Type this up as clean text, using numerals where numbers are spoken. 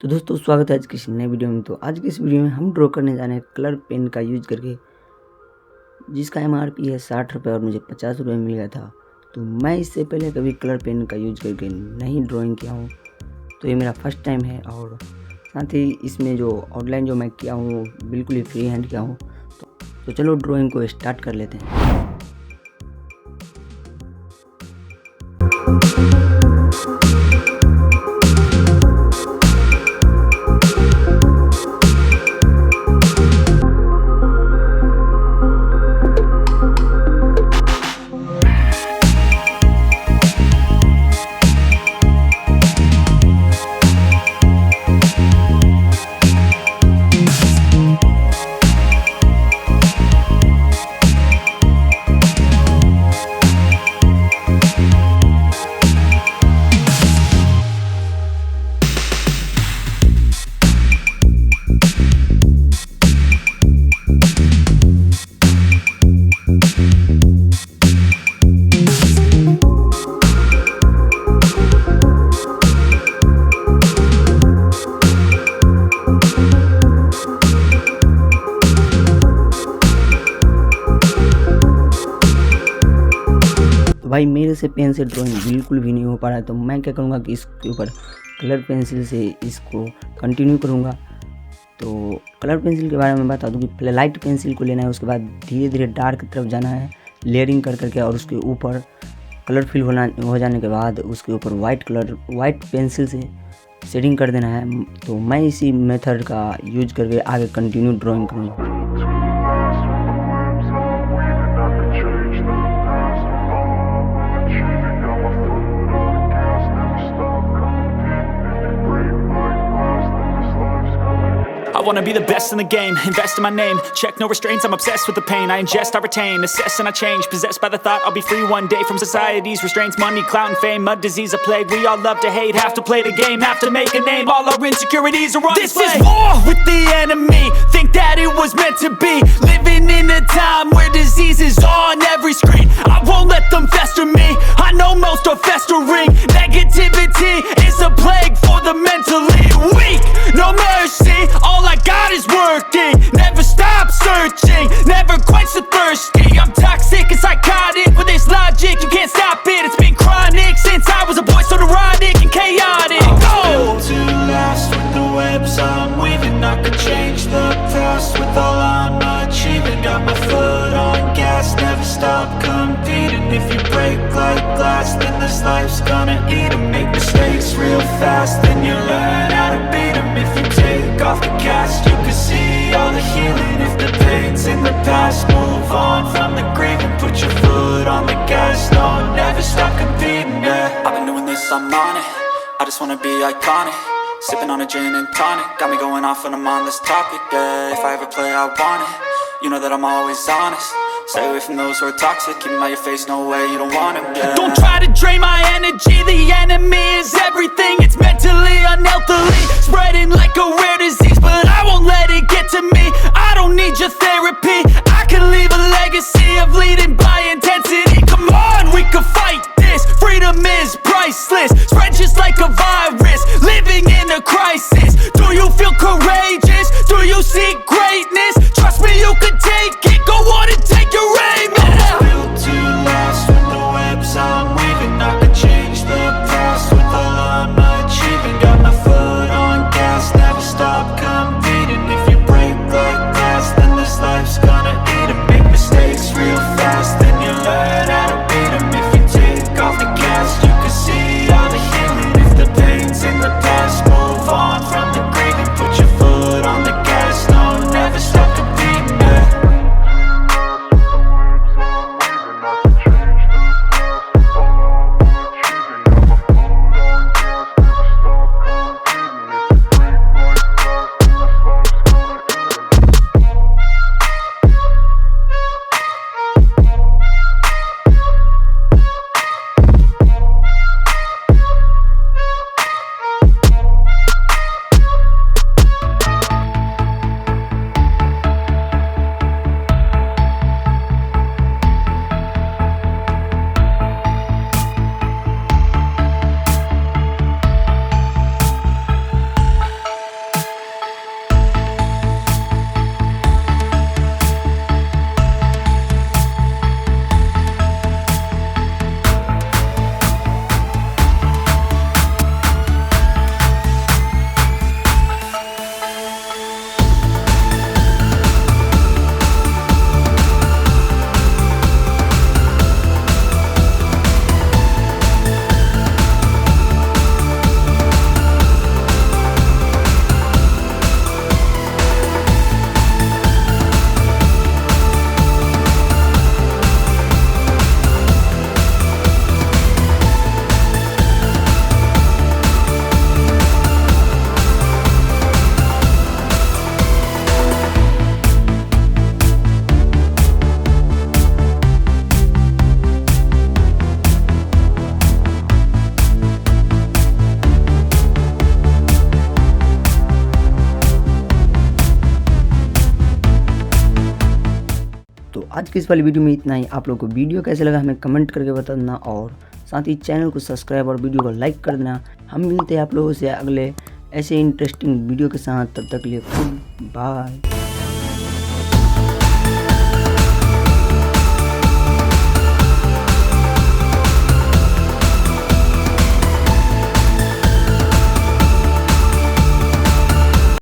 तो दोस्तों स्वागत है आज की इस नए वीडियो में। तो आज की इस वीडियो में हम ड्रॉ करने जा रहे हैं कलर पेन का यूज करके, जिसका MRP है 60 रुपये और मुझे 50 रुपये में मिला था। तो मैं इससे पहले कभी कलर पेन का यूज करके नहीं ड्राइंग किया हूँ, तो ये मेरा फर्स्ट टाइम है। और साथ ही इसमें जो आउटलाइन जो मैं किया हूँ वो बिल्कुल ही फ्री हैंड किया हूँ। तो चलो ड्राइंग को स्टार्ट कर लेते हैं। भाई मेरे से पेन से ड्राइंग बिल्कुल भी नहीं हो पा रहा है, तो मैं क्या करूँगा कि इसके ऊपर कलर पेंसिल से इसको कंटिन्यू करूँगा। तो कलर पेंसिल के बारे में बता दूँ कि पहले लाइट पेंसिल को लेना है, उसके बाद धीरे धीरे डार्क की तरफ जाना है लेयरिंग कर करके, और उसके ऊपर कलरफुल हो जाने के बाद उसके ऊपर वाइट पेंसिल से शेडिंग कर देना है। तो मैं इसी मेथड का यूज करके आगे कंटिन्यू ड्राइंग करूँगा। I wanna be the best in the game, invest in my name, check no restraints, I'm obsessed with the pain. I ingest, I retain, assess and I change, possessed by the thought I'll be free one day from society's restraints. Money, clout and fame, a disease, a plague. We all love to hate, have to play the game, have to make a name. All our insecurities are on display. This is war with the enemy, think that it was meant to be. Living in a time where disease is on every screen. I won't let them fester me, I know most are festering. Negativity is a plague for the mentally weak. No mercy, all I got is working. Never stop searching, never quite so thirsty. I'm toxic and psychotic, with this logic, you can't stop it. It's been chronic since I was a boy, so neurotic and chaotic. Built to last with the webs I'm weaving. I could change the past with all I'm achieving. Got my foot on gas, never stop competing. If you break like glass, then this life's gonna eat 'em. Make mistakes real fast, then you learn how to beat 'em. If you take off the cast, you can see all the healing. If the pain's in the past, move on from the grave and put your foot on the gas. No, never stop competing, yeah. I've been doing this, I'm on it. I just wanna be iconic. Sipping on a gin and tonic, got me going off when I'm on this topic, yeah. If I ever play, I want it. You know that I'm always honest. Stay away from those who are toxic. Keep 'em out your face, no way, you don't want 'em, yeah. Don't try to drain my energy. The enemy is everything. It's mentally, unhealthily spreading like a rare disease, but I won't let it get to me. I don't need your therapy. I can leave a legacy of leading by intensity. Come on, we can fight this. Freedom is priceless. Spread just like a virus. Living in a crisis. Do you feel courageous? Do you seek greatness? Trust me, you can take it. Go on and take your aim, yeah. Built to last with the webs I'm weaving. I could change the past with all I'm achieving. Got my foot on आज की इस वाली video में इतना ही। आप लोगों को video कैसे लगा हमें कमेंट करके बता देना और साथ ही चैनल को सब्सक्राइब और वीडियो को लाइक कर देना। हम मिलते हैं आप लोगों से अगले ऐसे इंटरेस्टिंग वीडियो के साथ, तब तक के लिए गुड बाय।